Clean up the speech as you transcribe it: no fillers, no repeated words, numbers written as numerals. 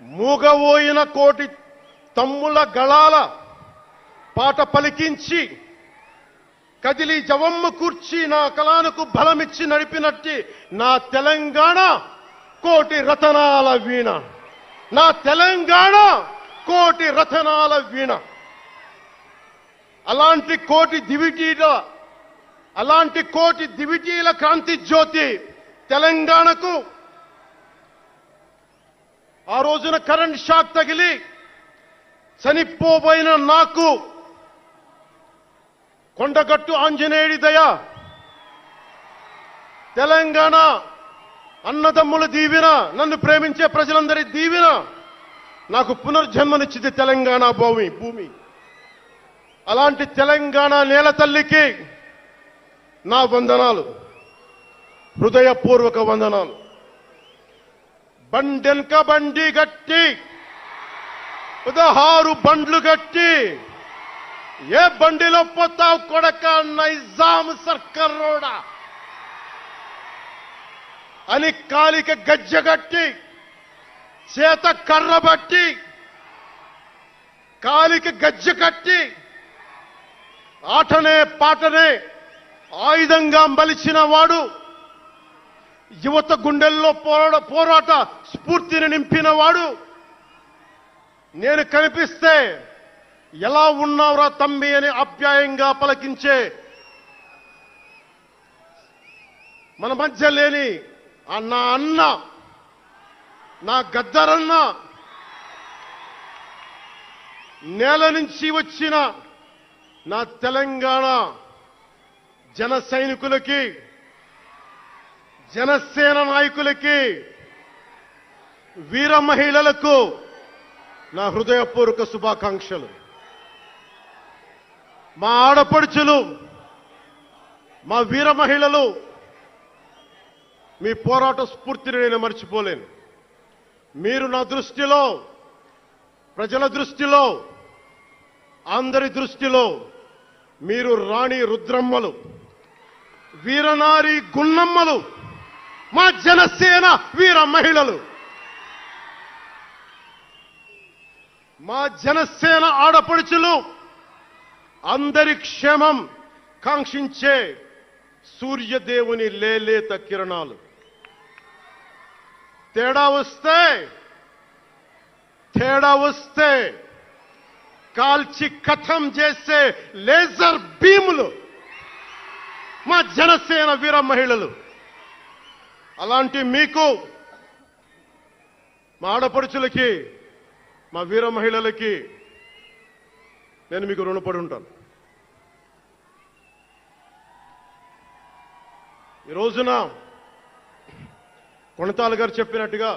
మూగబోయిన కోటి తమ్ముల గళాల పాట పలికించి కదిలి జవమ్మ కూర్చి నా కళానికి బలమిచ్చి నడిపినట్టి నా తెలంగాణ కోటి రతనాల వీణ. నా తెలంగాణ కోటి రతనాల వీణ. అలాంటి కోటి దివిటీల క్రాంతి జ్యోతి తెలంగాణకు ఆ రోజున కరెంట్ షాక్ తగిలి చనిపోబోయిన నాకు కొండగట్టు ఆంజనేయుడి దయ, తెలంగాణ అన్నదమ్ముల దీవెన, నన్ను ప్రేమించే ప్రజలందరి దీవెన నాకు పునర్జన్మనిచ్చింది తెలంగాణ భూమి. అలాంటి తెలంగాణ నేల తల్లికి నా వందనాలు, హృదయపూర్వక వందనాలు. బండెనక బండి గట్టి 16 బండ్లు గట్టి ఏ బండిలో పోతావు కొడక నైజాం సర్కార్ రోడా అని కాలిక గజ్జగట్టి చేత కర్ర బట్టి కాలికి గజ్జ కట్టి ఆటనే పాటనే ఆయుధంగా మలిచిన వాడు, యువత గుండెల్లో పోరాట స్ఫూర్తిని నింపిన వాడు, నేను కనిపిస్తే ఎలా ఉన్నావురా తమ్మి అని ఆప్యాయంగా పలకించే మన మధ్య లేని నా అన్న, నా గద్దరన్న, నేల నుంచి వచ్చిన నా తెలంగాణ జన సైనికులకి, జనసేన నాయకులకి, వీర మహిళలకు నా హృదయపూర్వక శుభాకాంక్షలు. మా ఆడపడుచులు, మా వీర మహిళలు, మీ పోరాట స్ఫూర్తిని నేను మర్చిపోలేను. మీరు నా దృష్టిలో, ప్రజల దృష్టిలో, అందరి దృష్టిలో మీరు రాణి రుద్రమ్మలు, వీరనారి గున్నమ్మలు, మా జనసేన వీర మహిళలు. మా జనసేన ఆడపడుచులు అందరి క్షేమం కాంక్షించే సూర్యదేవుని లేలేత కిరణాలు. తేడా వస్తే కాల్చి కథం చేసే లేజర్ బీములు మా జనసేన వీర మహిళలు. అలాంటి మీకు, మా ఆడపడుచులకి, మా వీర మహిళలకి నేను మీకు రుణపడి ఉంటాను. ఈ రోజున కొణతాల గారు చెప్పినట్టుగా